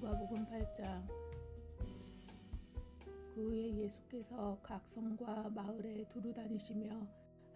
누가복음 8장. 그 후에 예수께서 각 성과 마을에 두루 다니시며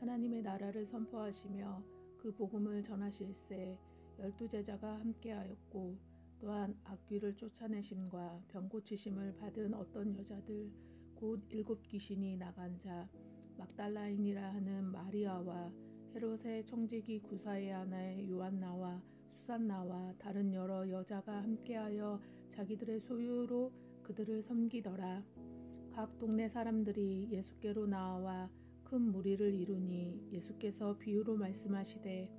하나님의 나라를 선포하시며 그 복음을 전하실세 12제자가 함께하였고, 또한 악귀를 쫓아내심과 병 고치심을 받은 어떤 여자들 곧 7 귀신이 나간 자 막달라인이라 하는 마리아와 헤롯의 청지기 구사의 아내 요한나와 수산나와 다른 여러 여자가 함께하여 자기들의 소유로 그들을 섬기더라. 각 동네 사람들이 예수께로 나와 큰 무리를 이루니 예수께서 비유로 말씀하시되,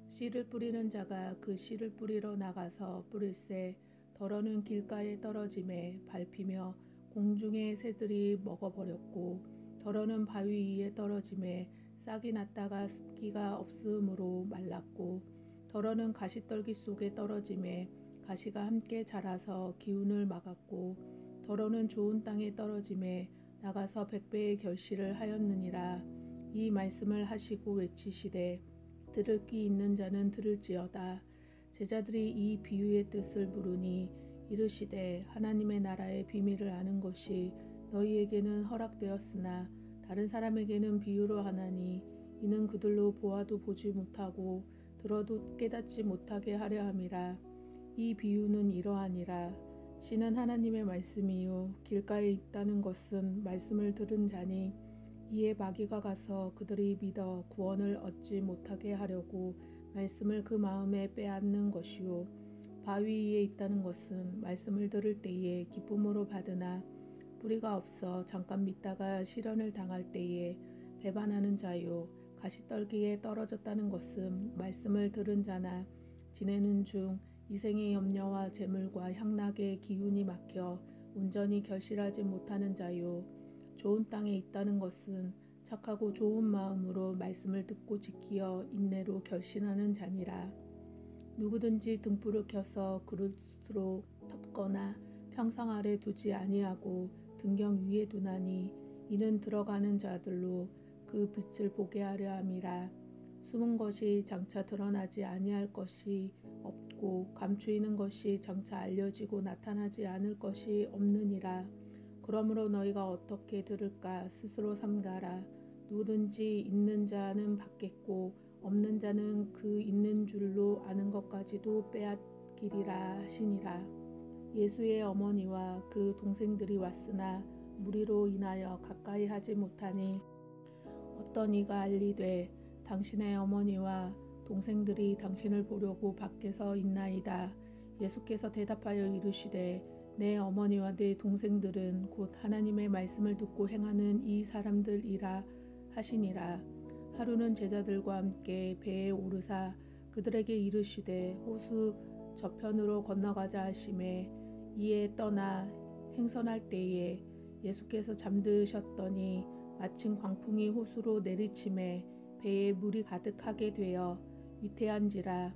씨를 뿌리는 자가 그 씨를 뿌리러 나가서 뿌릴새 덜어는 길가에 떨어짐에 밟히며 공중의 새들이 먹어버렸고, 덜어는 바위 위에 떨어짐에 싹이 났다가 습기가 없음으로 말랐고, 덜어는 가시떨기 속에 떨어짐에 가시가 함께 자라서 기운을 막았고, 덜어는 좋은 땅에 떨어짐에 나가서 100배의 결실을 하였느니라. 이 말씀을 하시고 외치시되, 들을 귀 있는 자는 들을지어다. 제자들이 이 비유의 뜻을 물으니 이르시되, 하나님의 나라의 비밀을 아는 것이 너희에게는 허락되었으나 다른 사람에게는 비유로 하나니, 이는 그들로 보아도 보지 못하고 들어도 깨닫지 못하게 하려 함이라. 이 비유는 이러하니라. 씨는 하나님의 말씀이요 길가에 있다는 것은 말씀을 들은 자니, 이에 마귀가 가서 그들이 믿어 구원을 얻지 못하게 하려고 말씀을 그 마음에 빼앗는 것이요 바위 위에 있다는 것은 말씀을 들을 때에 기쁨으로 받으나 뿌리가 없어 잠깐 믿다가 시련을 당할 때에 배반하는 자요 가시떨기에 떨어졌다는 것은 말씀을 들은 자나 지내는 중 이생의 염려와 재물과 향락의 기운이 막혀 온전히 결실하지 못하는 자요 좋은 땅에 있다는 것은 착하고 좋은 마음으로 말씀을 듣고 지키어 인내로 결신하는 자니라. 누구든지 등불을 켜서 그릇으로 덮거나 평상 아래 두지 아니하고 등경 위에 두나니, 이는 들어가는 자들로 그 빛을 보게 하려 함이라. 숨은 것이 장차 드러나지 아니할 것이 없고 감추이는 것이 장차 알려지고 나타나지 않을 것이 없느니라. 그러므로 너희가 어떻게 들을까 스스로 삼가라. 누구든지 있는 자는 받겠고 없는 자는 그 있는 줄로 아는 것까지도 빼앗기리라 하시니라. 예수의 어머니와 그 동생들이 왔으나 무리로 인하여 가까이 하지 못하니, 어떤 이가 알리되, 당신의 어머니와 동생들이 당신을 보려고 밖에서 있나이다. 예수께서 대답하여 이르시되, 내 어머니와 내 동생들은 곧 하나님의 말씀을 듣고 행하는 이 사람들이라 하시니라. 하루는 제자들과 함께 배에 오르사 그들에게 이르시되 호수 저편으로 건너가자 하시매, 이에 떠나 행선할 때에 예수께서 잠드셨더니 마침 광풍이 호수로 내리침에 배에 물이 가득하게 되어 위태한지라.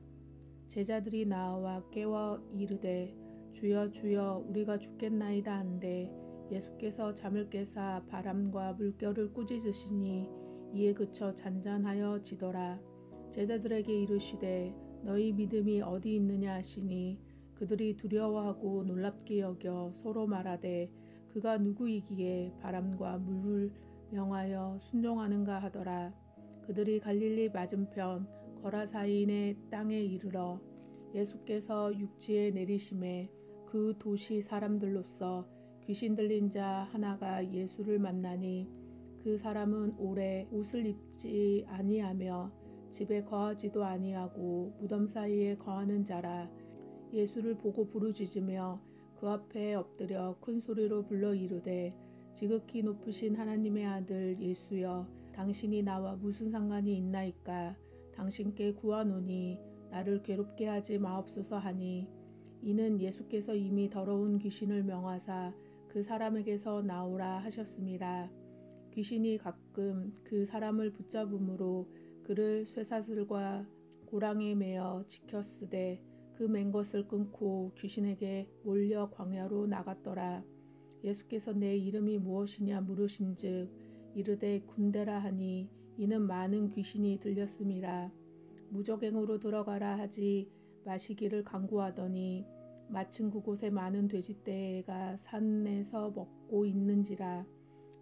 제자들이 나와 깨워 이르되, 주여 주여 우리가 죽겠나이다 한데, 예수께서 잠을 깨사 바람과 물결을 꾸짖으시니 이에 그쳐 잔잔하여 지더라. 제자들에게 이르시되, 너희 믿음이 어디 있느냐 하시니, 그들이 두려워하고 놀랍게 여겨 서로 말하되, 그가 누구이기에 바람과 물을 명하여 순종하는가 하더라. 그들이 갈릴리 맞은편 거라사인의 땅에 이르러 예수께서 육지에 내리심에 그 도시 사람들로서 귀신 들린 자 하나가 예수를 만나니, 그 사람은 오래 옷을 입지 아니하며 집에 거하지도 아니하고 무덤 사이에 거하는 자라. 예수를 보고 부르짖으며 그 앞에 엎드려 큰 소리로 불러 이르되, 지극히 높으신 하나님의 아들 예수여, 당신이 나와 무슨 상관이 있나이까? 당신께 구하노니 나를 괴롭게 하지 마옵소서 하니, 이는 예수께서 이미 더러운 귀신을 명하사 그 사람에게서 나오라 하셨음이라. 귀신이 가끔 그 사람을 붙잡음으로 그를 쇠사슬과 고랑에 매어 지켰으되, 그 맨 것을 끊고 귀신에게 몰려 광야로 나갔더라. 예수께서 내 이름이 무엇이냐 물으신즉 이르되 군대라 하니, 이는 많은 귀신이 들렸음이라. 무적행으로 들어가라 하지 마시기를 간구하더니, 마침 그곳에 많은 돼지떼가 산에서 먹고 있는지라.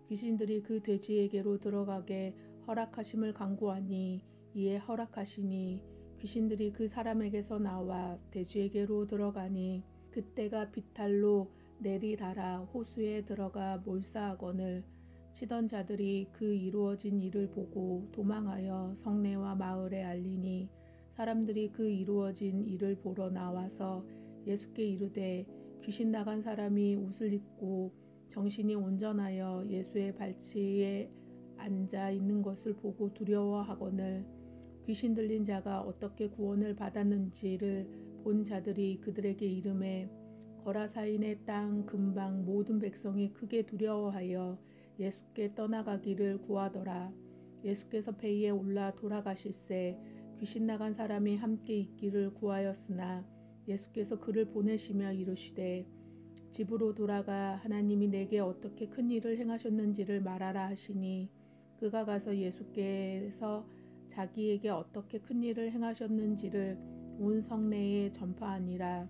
귀신들이 그 돼지에게로 들어가게 허락하심을 간구하니 이에 허락하시니 귀신들이 그 사람에게서 나와 돼지에게로 들어가니 그때가 비탈로 내리달아 호수에 들어가 몰사하거늘 치던 자들이 그 이루어진 일을 보고 도망하여 성내와 마을에 알리니 사람들이 그 이루어진 일을 보러 나와서 예수께 이르되 귀신 나간 사람이 옷을 입고 정신이 온전하여 예수의 발치에 앉아 있는 것을 보고 두려워하거늘 귀신 들린 자가 어떻게 구원을 받았는지를 본 자들이 그들에게 이르매 거라사인의 땅 근방 모든 백성이 크게 두려워하여 예수께 떠나가기를 구하더라. 예수께서 배에 올라 돌아가실새 귀신 나간 사람이 함께 있기를 구하였으나 예수께서 그를 보내시며 이르시되 집으로 돌아가 하나님이 내게 어떻게 큰 일을 행하셨는지를 말하라 하시니 그가 가서 예수께서 자기에게 어떻게 큰 일을 행하셨는지를 온 성내에 전파하니라.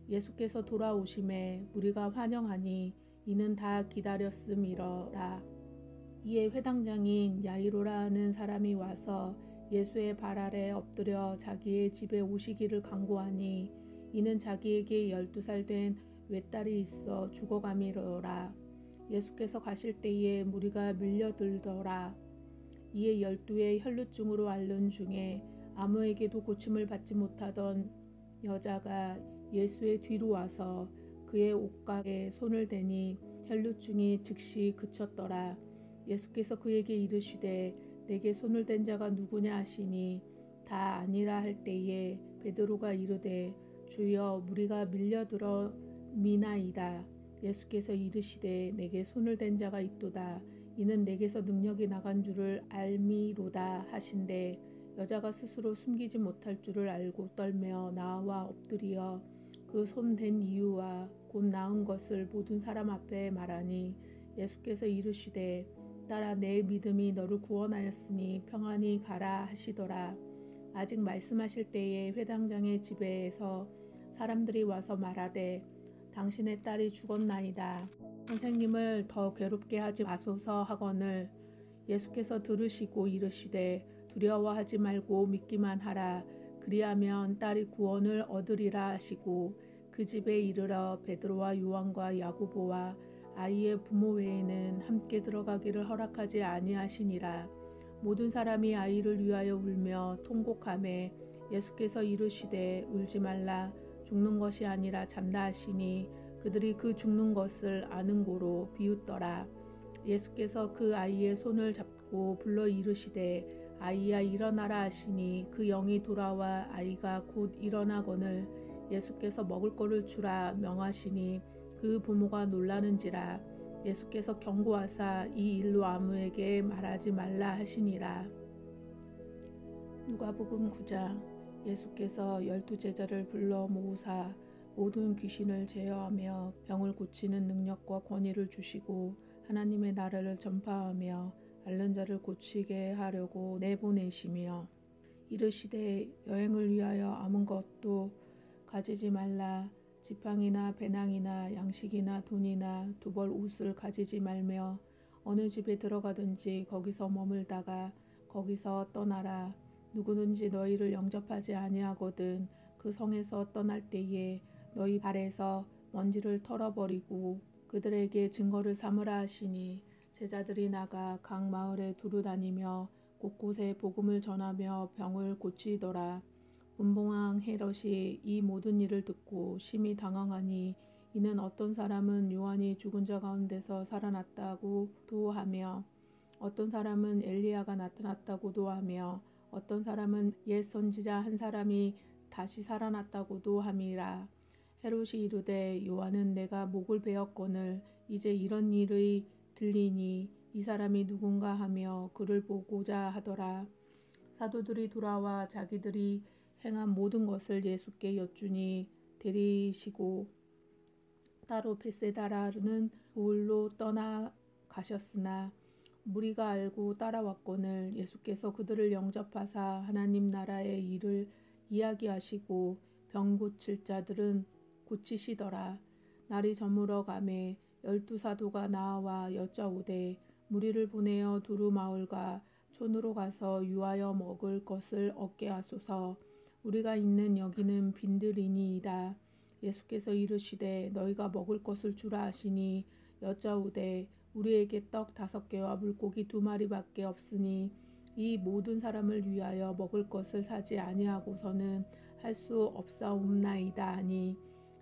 예수께서 돌아오심에 무리가 환영하니 이는 다 기다렸음이러라. 이에 회당장인 야이로라 하는 사람이 와서 예수의 발 아래 엎드려 자기의 집에 오시기를 간구하니 이는 자기에게 12살 된 외딸이 있어 죽어감이러라. 예수께서 가실 때에 무리가 밀려들더라. 이에 12의 혈루증으로 앓는 중에 아무에게도 고침을 받지 못하던 여자가 예수의 뒤로 와서 그의 옷가에 손을 대니 혈루증이 즉시 그쳤더라. 예수께서 그에게 이르시되 내게 손을 댄 자가 누구냐 하시니 다 아니라 할 때에 베드로가 이르되 주여 무리가 밀려들어 미나이다. 예수께서 이르시되 내게 손을 댄 자가 있도다. 이는 내게서 능력이 나간 줄을 알미로다 하신대 여자가 스스로 숨기지 못할 줄을 알고 떨며 나와 엎드려 그 손 댄 이유와 곧 나은 것을 모든 사람 앞에 말하니 예수께서 이르시되 딸아 내 믿음이 너를 구원하였으니 평안히 가라 하시더라. 아직 말씀하실 때에 회당장의 집에서 사람들이 와서 말하되 당신의 딸이 죽었나이다. 선생님을 더 괴롭게 하지 마소서 하거늘 예수께서 들으시고 이르시되 두려워하지 말고 믿기만 하라. 그리하면 딸이 구원을 얻으리라 하시고 그 집에 이르러 베드로와 요한과 야고보와 아이의 부모 외에는 함께 들어가기를 허락하지 아니하시니라. 모든 사람이 아이를 위하여 울며 통곡하매 예수께서 이르시되 울지 말라. 죽는 것이 아니라 잔다 하시니 그들이 그 죽는 것을 아는 고로 비웃더라. 예수께서 그 아이의 손을 잡고 불러 이르시되 아이야 일어나라 하시니 그 영이 돌아와 아이가 곧 일어나거늘 예수께서 먹을 것을 주라 명하시니 그 부모가 놀라는지라. 예수께서 경고하사 이 일로 아무에게 말하지 말라 하시니라. 누가복음 9장. 예수께서 12제자를 불러 모으사 모든 귀신을 제어하며 병을 고치는 능력과 권위를 주시고 하나님의 나라를 전파하며 앓는 자를 고치게 하려고 내보내시며 이르시되 여행을 위하여 아무 것도 가지지 말라. 지팡이나 배낭이나 양식이나 돈이나 두 벌 옷을 가지지 말며 어느 집에 들어가든지 거기서 머물다가 거기서 떠나라. 누구든지 너희를 영접하지 아니하거든 그 성에서 떠날 때에 너희 발에서 먼지를 털어버리고 그들에게 증거를 삼으라 하시니 제자들이 나가 각 마을에 두루 다니며 곳곳에 복음을 전하며 병을 고치더라. 분봉왕 헤롯이 이 모든 일을 듣고 심히 당황하니 이는 어떤 사람은 요한이 죽은 자 가운데서 살아났다고도 하며 어떤 사람은 엘리야가 나타났다고도 하며 어떤 사람은 옛 선지자 한 사람이 다시 살아났다고도 함이라. 헤롯이 이르되 요한은 내가 목을 베었거늘 이제 이런 일이 들리니 이 사람이 누군가 하며 그를 보고자 하더라. 사도들이 돌아와 자기들이 행한 모든 것을 예수께 여쭈니 데리시고 따로 베세다라는 돌로 떠나가셨으나 무리가 알고 따라왔거늘 예수께서 그들을 영접하사 하나님 나라의 일을 이야기하시고 병 고칠 자들은 고치시더라. 날이 저물어 가매 12사도가 나와 여짜오되 무리를 보내어 두루 마을과 촌으로 가서 유하여 먹을 것을 얻게 하소서. 우리가 있는 여기는 빈들이니이다. 예수께서 이르시되 너희가 먹을 것을 주라 하시니 여짜오되 우리에게 떡 5개와 물고기 2마리밖에 없으니 이 모든 사람을 위하여 먹을 것을 사지 아니하고서는 할 수 없사옵나이다 하니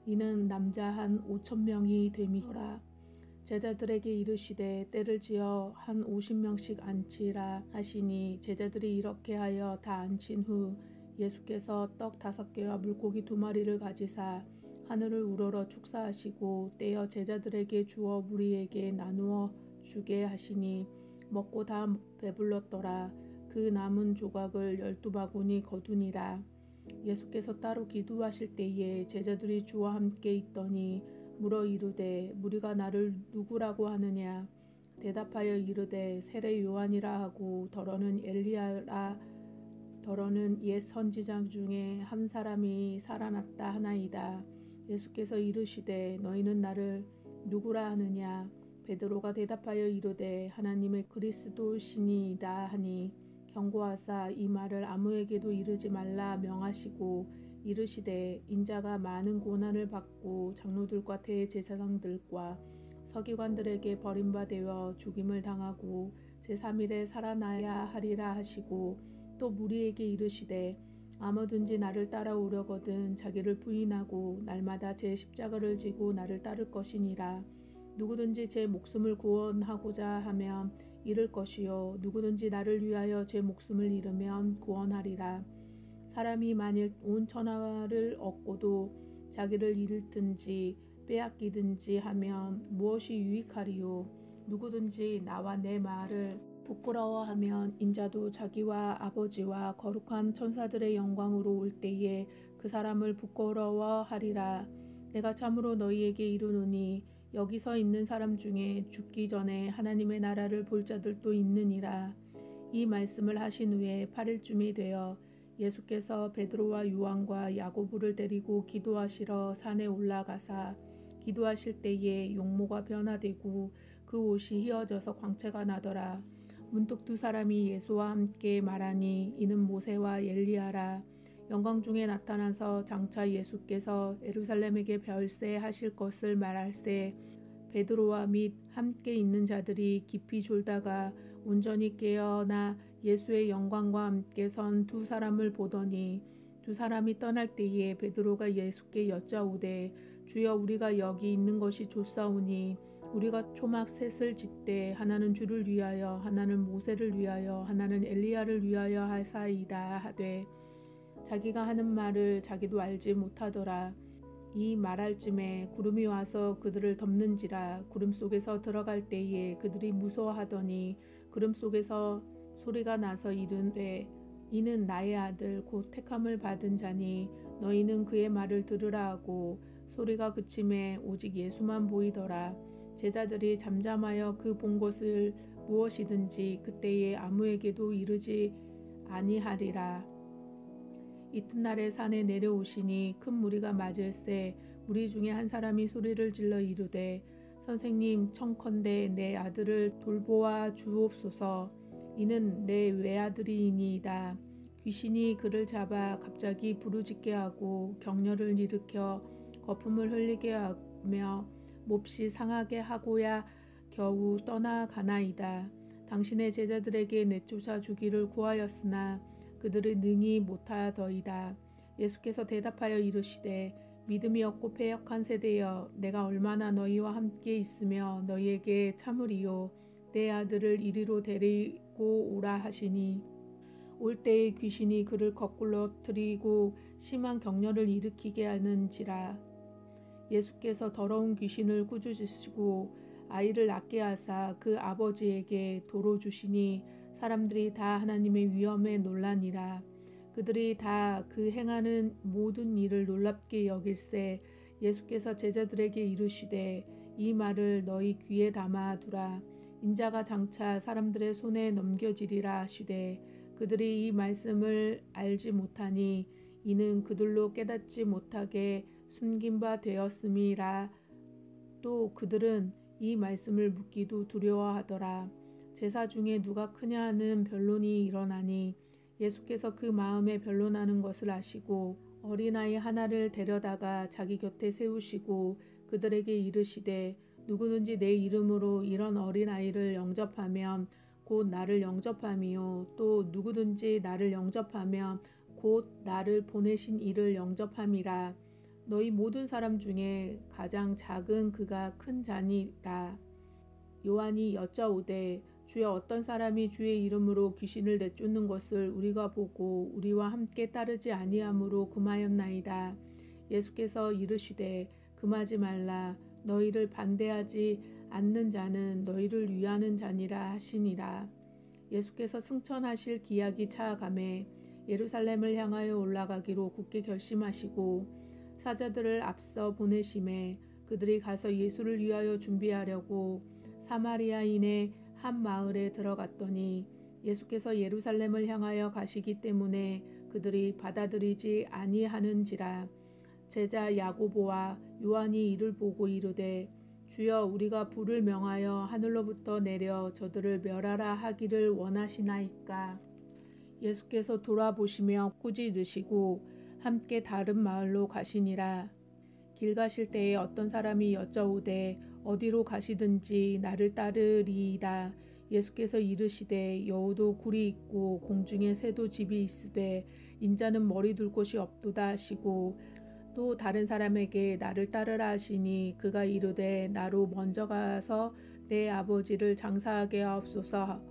이는 남자 한 5,000명이 됨이더라. 제자들에게 이르시되 때를 지어 한 50명씩 앉히라 하시니 제자들이 이렇게 하여 다 앉힌 후 예수께서 떡 5개와 물고기 2마리를 가지사 하늘을 우러러 축사하시고 떼어 제자들에게 주어 무리에게 나누어 주게 하시니 먹고 다 배불렀더라. 그 남은 조각을 12바구니 거두니라. 예수께서 따로 기도하실 때에 제자들이 주와 함께 있더니 물어 이르되 무리가 나를 누구라고 하느냐. 대답하여 이르되 세례 요한이라 하고 더러는 엘리야라 더러는 옛 선지자 중에 한 사람이 살아났다 하나이다. 예수께서 이르시되 너희는 나를 누구라 하느냐. 베드로가 대답하여 이르되 하나님의 그리스도시니이다 하니 경고하사 이 말을 아무에게도 이르지 말라 명하시고 이르시되 인자가 많은 고난을 받고 장로들과 대제사장들과 서기관들에게 버림받아 죽임을 당하고 제3일에 살아나야 하리라 하시고 또 무리에게 이르시되 아무든지 나를 따라오려거든 자기를 부인하고 날마다 제 십자가를 지고 나를 따를 것이니라. 누구든지 제 목숨을 구원하고자 하면 잃을 것이요 누구든지 나를 위하여 제 목숨을 잃으면 구원하리라. 사람이 만일 온 천하를 얻고도 자기를 잃든지 빼앗기든지 하면 무엇이 유익하리요. 누구든지 나와 내 말을 부끄러워하면 인자도 자기와 아버지와 거룩한 천사들의 영광으로 올 때에 그 사람을 부끄러워하리라. 내가 참으로 너희에게 이르노니 여기 서 있는 사람 중에 죽기 전에 하나님의 나라를 볼 자들도 있느니라. 이 말씀을 하신 후에 8일쯤이 되어 예수께서 베드로와 요한과 야고보를 데리고 기도하시러 산에 올라가사 기도하실 때에 용모가 변화되고 그 옷이 휘어져서 광채가 나더라. 문득 2사람이 예수와 함께 말하니 이는 모세와 엘리야라. 영광 중에 나타나서 장차 예수께서 예루살렘에게 별세하실 것을 말할세 베드로와 및 함께 있는 자들이 깊이 졸다가 온전히 깨어나 예수의 영광과 함께 선 2사람을 보더니 2사람이 떠날 때에 베드로가 예수께 여짜오되 주여 우리가 여기 있는 것이 좋사오니 우리가 초막 셋을 짓되 하나는 주를 위하여 하나는 모세를 위하여 하나는 엘리야를 위하여 하사이다 하되 자기가 하는 말을 자기도 알지 못하더라. 이 말할 쯤에 구름이 와서 그들을 덮는지라. 구름 속에서 들어갈 때에 그들이 무서워하더니 구름 속에서 소리가 나서 이르되 이는 나의 아들 곧 택함을 받은 자니 너희는 그의 말을 들으라 하고 소리가 그침에 오직 예수만 보이더라. 제자들이 잠잠하여 그 본 것을 무엇이든지 그때에 아무에게도 이르지 아니하리라. 이튿날에 산에 내려오시니 큰 무리가 맞을세 무리 중에 한 사람이 소리를 질러 이르되 선생님 청컨대 내 아들을 돌보아 주옵소서. 이는 내 외아들이니이다. 귀신이 그를 잡아 갑자기 부르짖게 하고 격렬을 일으켜 거품을 흘리게 하며 몹시 상하게 하고야 겨우 떠나가나이다. 당신의 제자들에게 내쫓아 주기를 구하였으나 그들을 능히 못하더이다. 예수께서 대답하여 이르시되 믿음이 없고 패역한 세대여 내가 얼마나 너희와 함께 있으며 너희에게 참으리요. 내 아들을 이리로 데리고 오라 하시니 올 때에 귀신이 그를 거꾸러뜨리고 심한 격렬을 일으키게 하는지라. 예수께서 더러운 귀신을 꾸짖으시고 아이를 낫게 하사 그 아버지에게 도로 주시니 사람들이 다 하나님의 위엄에 놀라니라. 그들이 다 그 행하는 모든 일을 놀랍게 여길세 예수께서 제자들에게 이르시되 이 말을 너희 귀에 담아 두라. 인자가 장차 사람들의 손에 넘겨지리라 하시되 그들이 이 말씀을 알지 못하니 이는 그들로 깨닫지 못하게 숨긴 바 되었음이라. 또 그들은 이 말씀을 묻기도 두려워하더라. 제사 중에 누가 크냐 하는 변론이 일어나니 예수께서 그 마음에 변론하는 것을 아시고 어린아이 하나를 데려다가 자기 곁에 세우시고 그들에게 이르시되 누구든지 내 이름으로 이런 어린아이를 영접하면 곧 나를 영접함이요 또 누구든지 나를 영접하면 곧 나를 보내신 이를 영접함이라. 너희 모든 사람 중에 가장 작은 그가 큰 자니라. 요한이 여짜오되 주여 어떤 사람이 주의 이름으로 귀신을 내쫓는 것을 우리가 보고 우리와 함께 따르지 아니함으로 금하였나이다. 예수께서 이르시되 금하지 말라. 너희를 반대하지 않는 자는 너희를 위하는 자니라 하시니라. 예수께서 승천하실 기약이 차가매 예루살렘을 향하여 올라가기로 굳게 결심하시고 사자들을 앞서 보내심에 그들이 가서 예수를 위하여 준비하려고 사마리아인의 한 마을에 들어갔더니 예수께서 예루살렘을 향하여 가시기 때문에 그들이 받아들이지 아니하는지라. 제자 야고보와 요한이 이를 보고 이르되 주여 우리가 불을 명하여 하늘로부터 내려 저들을 멸하라 하기를 원하시나이까. 예수께서 돌아보시며 꾸짖으시고 함께 다른 마을로 가시니라. 길 가실 때에 어떤 사람이 여짜오되 어디로 가시든지 나를 따르리이다. 예수께서 이르시되 여우도 굴이 있고 공중에 새도 집이 있으되 인자는 머리 둘 곳이 없도다 하시고 또 다른 사람에게 나를 따르라 하시니 그가 이르되 나로 먼저 가서 내 아버지를 장사하게 하옵소서.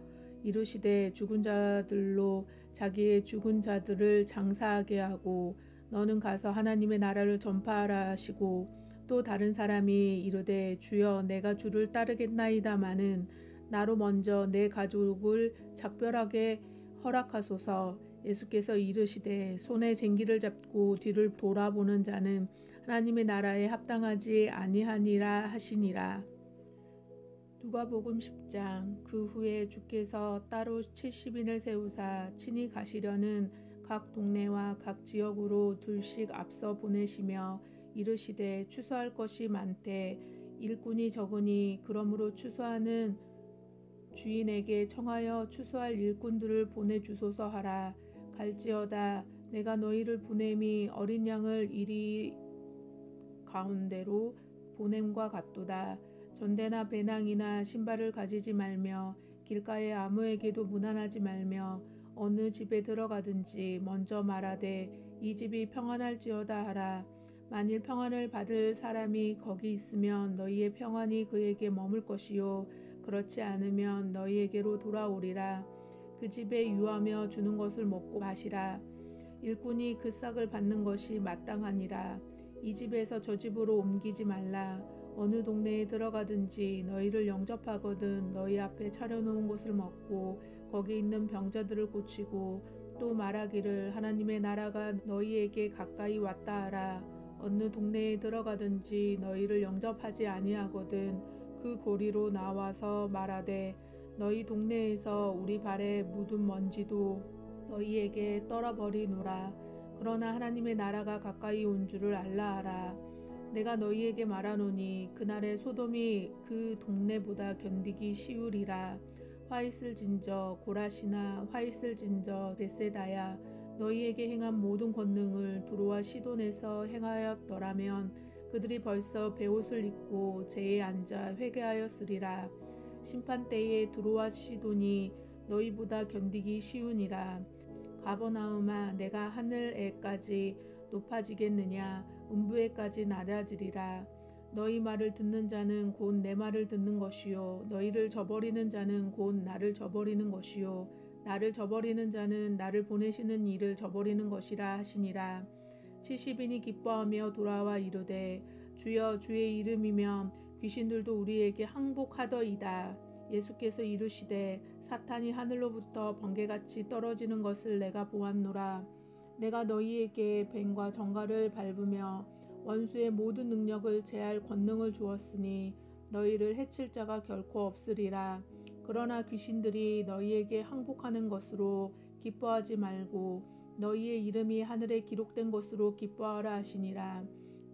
이르시되 죽은 자들로 자기의 죽은 자들을 장사하게 하고 너는 가서 하나님의 나라를 전파하라 하시고 또 다른 사람이 이르되 주여 내가 주를 따르겠나이다마는 나로 먼저 내 가족을 작별하게 허락하소서. 예수께서 이르시되 손에 쟁기를 잡고 뒤를 돌아보는 자는 하나님의 나라에 합당하지 아니하니라 하시니라. 누가복음 10장. 그 후에 주께서 따로 70인을 세우사 친히 가시려는 각 동네와 각 지역으로 둘씩 앞서 보내시며 이르시되 추수할 것이 많되 일꾼이 적으니 그러므로 추수하는 주인에게 청하여 추수할 일꾼들을 보내주소서 하라. 갈지어다 내가 너희를 보냄이 어린 양을 이리 가운데로 보냄과 같도다. 전대나 배낭이나 신발을 가지지 말며 길가에 아무에게도 무난하지 말며 어느 집에 들어가든지 먼저 말하되 이 집이 평안할지어다 하라. 만일 평안을 받을 사람이 거기 있으면 너희의 평안이 그에게 머물 것이요 그렇지 않으면 너희에게로 돌아오리라. 그 집에 유하며 주는 것을 먹고 마시라. 일꾼이 그 싹을 받는 것이 마땅하니라. 이 집에서 저 집으로 옮기지 말라. 어느 동네에 들어가든지 너희를 영접하거든 너희 앞에 차려놓은 것을 먹고 거기 있는 병자들을 고치고 또 말하기를 하나님의 나라가 너희에게 가까이 왔다 하라. 어느 동네에 들어가든지 너희를 영접하지 아니하거든 그 고리로 나와서 말하되 너희 동네에서 우리 발에 묻은 먼지도 너희에게 떨어버리노라. 그러나 하나님의 나라가 가까이 온 줄을 알라 하라. 내가 너희에게 말하노니 그날에 소돔이 그 동네보다 견디기 쉬우리라. 화 있을진저 고라시나 화 있을진저 벳세다야. 너희에게 행한 모든 권능을 두로와 시돈에서 행하였더라면 그들이 벌써 베옷을 입고 제에 앉아 회개하였으리라. 심판 때에 두로와 시돈이 너희보다 견디기 쉬우니라. 가버나움아 내가 하늘에까지 높아지겠느냐 음부에까지 낮아지리라. 너희 말을 듣는 자는 곧 내 말을 듣는 것이요 너희를 저버리는 자는 곧 나를 저버리는 것이요 나를 저버리는 자는 나를 보내시는 이를 저버리는 것이라 하시니라. 70인이 기뻐하며 돌아와 이르되 주여 주의 이름이면 귀신들도 우리에게 항복하더이다. 예수께서 이르시되 사탄이 하늘로부터 번개같이 떨어지는 것을 내가 보았노라. 내가 너희에게 뱀과 정갈을 밟으며 원수의 모든 능력을 제할 권능을 주었으니 너희를 해칠 자가 결코 없으리라. 그러나 귀신들이 너희에게 항복하는 것으로 기뻐하지 말고 너희의 이름이 하늘에 기록된 것으로 기뻐하라 하시니라.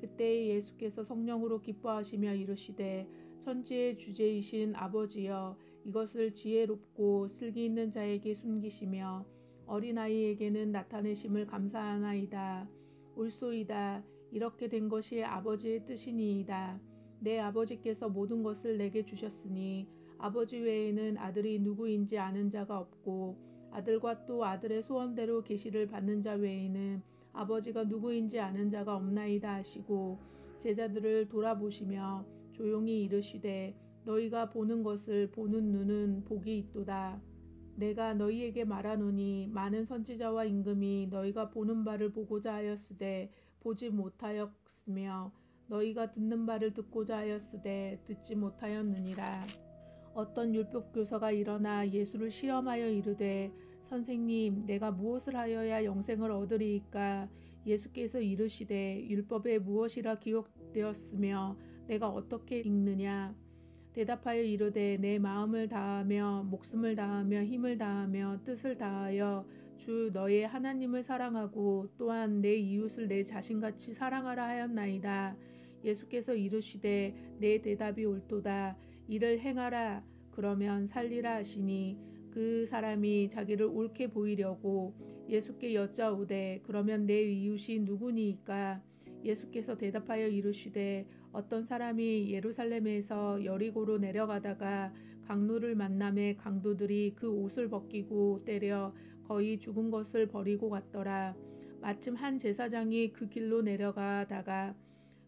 그때 예수께서 성령으로 기뻐하시며 이르시되 천지의 주제이신 아버지여 이것을 지혜롭고 슬기 있는 자에게 숨기시며 어린아이에게는 나타내심을 감사하나이다. 옳소이다. 이렇게 된 것이 아버지의 뜻이니이다. 내 아버지께서 모든 것을 내게 주셨으니 아버지 외에는 아들이 누구인지 아는 자가 없고 아들과 또 아들의 소원대로 계시를 받는 자 외에는 아버지가 누구인지 아는 자가 없나이다 하시고 제자들을 돌아보시며 조용히 이르시되 너희가 보는 것을 보는 눈은 복이 있도다. 내가 너희에게 말하노니 많은 선지자와 임금이 너희가 보는 바를 보고자 하였으되 보지 못하였으며 너희가 듣는 바를 듣고자 하였으되 듣지 못하였느니라. 어떤 율법교사가 일어나 예수를 시험하여 이르되 선생님 내가 무엇을 하여야 영생을 얻으리이까? 예수께서 이르시되 율법에 무엇이라 기록되었으며 내가 어떻게 읽느냐? 대답하여 이르되 내 마음을 다하며 목숨을 다하며 힘을 다하며 뜻을 다하여 주 너의 하나님을 사랑하고 또한 내 이웃을 내 자신같이 사랑하라 하였나이다. 예수께서 이르시되 내 대답이 옳도다. 이를 행하라 그러면 살리라 하시니 그 사람이 자기를 옳게 보이려고 예수께 여짜오되 그러면 내 이웃이 누구니이까? 예수께서 대답하여 이르시되 어떤 사람이 예루살렘에서 여리고로 내려가다가 강로를 만남에 강도들이 그 옷을 벗기고 때려 거의 죽은 것을 버리고 갔더라. 마침 한 제사장이 그 길로 내려가다가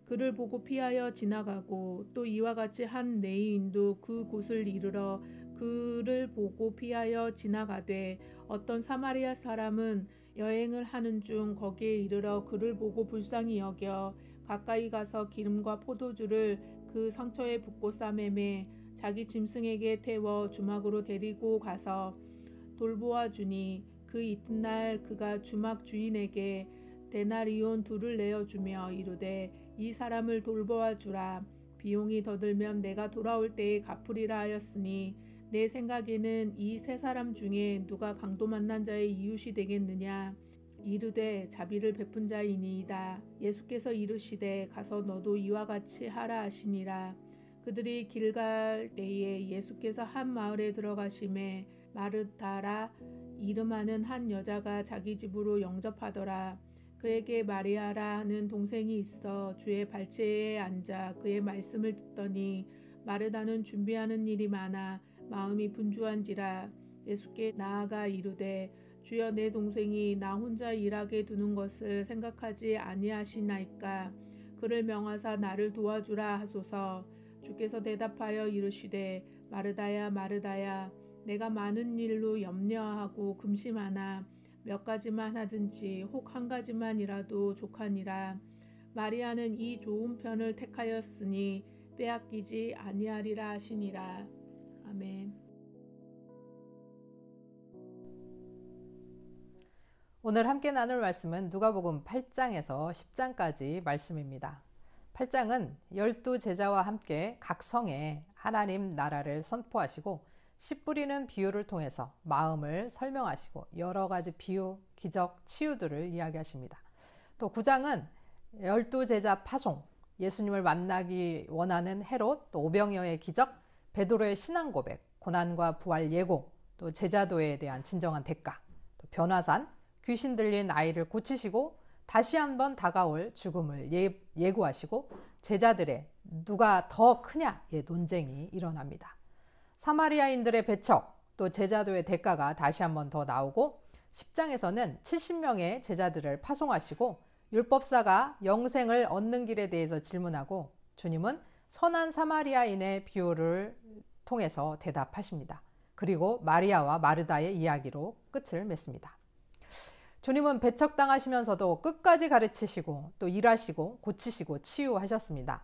그를 보고 피하여 지나가고 또 이와 같이 한 레위인도 그 곳을 이르러 그를 보고 피하여 지나가되 어떤 사마리아 사람은 여행을 하는 중 거기에 이르러 그를 보고 불쌍히 여겨 가까이 가서 기름과 포도주를 그 상처에 붓고 싸매매 자기 짐승에게 태워 주막으로 데리고 가서 돌보아 주니 그 이튿날 그가 주막 주인에게 데나리온 2를 내어주며 이르되 이 사람을 돌보아 주라. 비용이 더 들면 내가 돌아올 때에 갚으리라 하였으니 내 생각에는 이 세 사람 중에 누가 강도 만난 자의 이웃이 되겠느냐? 이르되 자비를 베푼 자이니이다. 예수께서 이르시되 가서 너도 이와 같이 하라 하시니라. 그들이 길 갈 때에 예수께서 한 마을에 들어가심에 마르다라 이름하는 한 여자가 자기 집으로 영접하더라. 그에게 마리아라 하는 동생이 있어 주의 발치에 앉아 그의 말씀을 듣더니 마르다는 준비하는 일이 많아 마음이 분주한지라. 예수께 나아가 이르되 주여 내 동생이 나 혼자 일하게 두는 것을 생각하지 아니하시나이까? 그를 명하사 나를 도와주라 하소서. 주께서 대답하여 이르시되 마르다야 마르다야 내가 많은 일로 염려하고 금심하나 몇 가지만 하든지 혹 한 가지만이라도 족하니라. 마리아는 이 좋은 편을 택하였으니 빼앗기지 아니하리라 하시니라. 아멘. 오늘 함께 나눌 말씀은 누가복음 8장에서 10장까지 말씀입니다. 8장은 12제자와 함께 각 성에 하나님 나라를 선포하시고 씨 뿌리는 비유를 통해서 마음을 설명하시고 여러 가지 비유, 기적, 치유들을 이야기하십니다. 또 9장은 12제자 파송, 예수님을 만나기 원하는 헤롯, 또 오병이어의 기적, 베드로의 신앙 고백, 고난과 부활 예고, 또 제자도에 대한 진정한 대가, 또 변화산, 귀신 들린 아이를 고치시고 다시 한번 다가올 죽음을 예고하시고 제자들의 누가 더 크냐의 논쟁이 일어납니다. 사마리아인들의 배척, 또 제자도의 대가가 다시 한번 더 나오고 10장에서는 70명의 제자들을 파송하시고 율법사가 영생을 얻는 길에 대해서 질문하고 주님은 선한 사마리아인의 비유를 통해서 대답하십니다. 그리고 마리아와 마르다의 이야기로 끝을 맺습니다. 주님은 배척당하시면서도 끝까지 가르치시고 또 일하시고 고치시고 치유하셨습니다.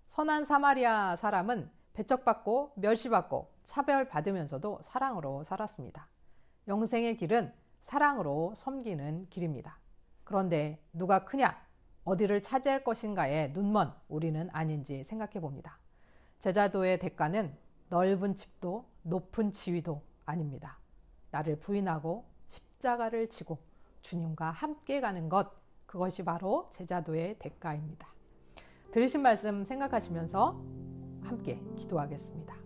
선한 사마리아 사람은 배척받고 멸시받고 차별받으면서도 사랑으로 살았습니다. 영생의 길은 사랑으로 섬기는 길입니다. 그런데 누가 크냐? 어디를 차지할 것인가에 눈먼 우리는 아닌지 생각해 봅니다. 제자도의 대가는 넓은 집도 높은 지위도 아닙니다. 나를 부인하고 십자가를 지고 주님과 함께 가는 것, 그것이 바로 제자도의 대가입니다. 들으신 말씀 생각하시면서 함께 기도하겠습니다.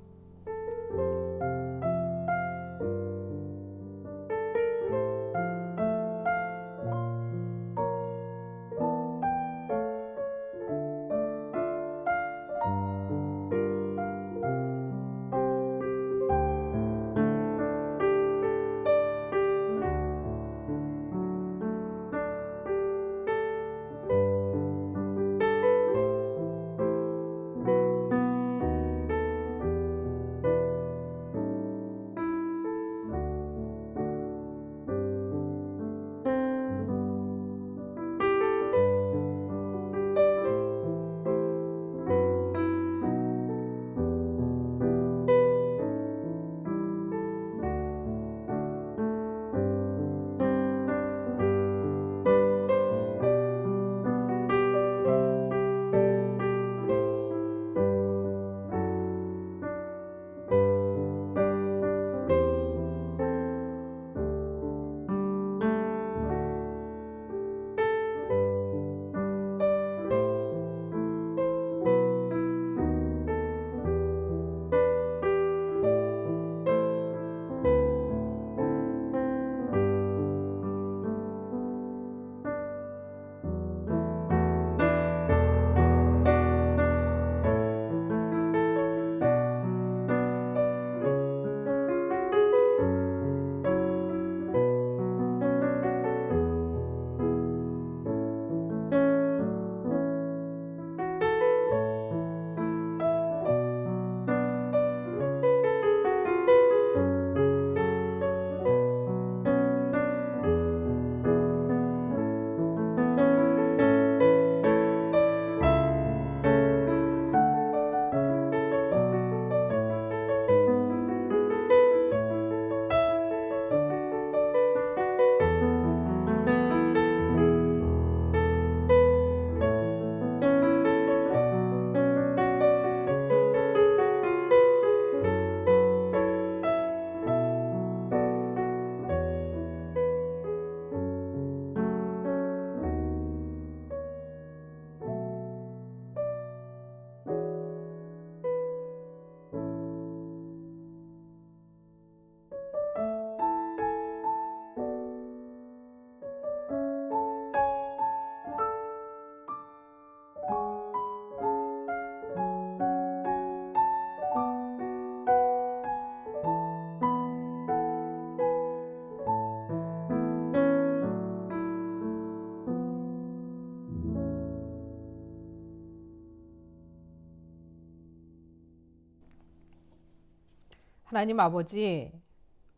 하나님 아버지,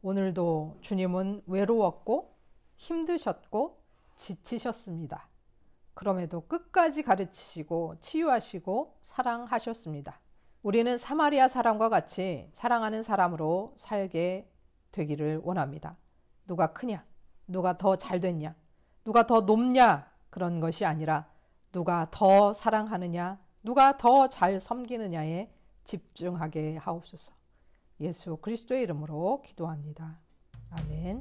오늘도 주님은 외로웠고 힘드셨고 지치셨습니다. 그럼에도 끝까지 가르치시고 치유하시고 사랑하셨습니다. 우리는 사마리아 사람과 같이 사랑하는 사람으로 살게 되기를 원합니다. 누가 크냐, 누가 더 잘됐냐, 누가 더 높냐, 그런 것이 아니라 누가 더 사랑하느냐, 누가 더 잘 섬기느냐에 집중하게 하옵소서. 예수 그리스도의 이름으로 기도합니다. 아멘.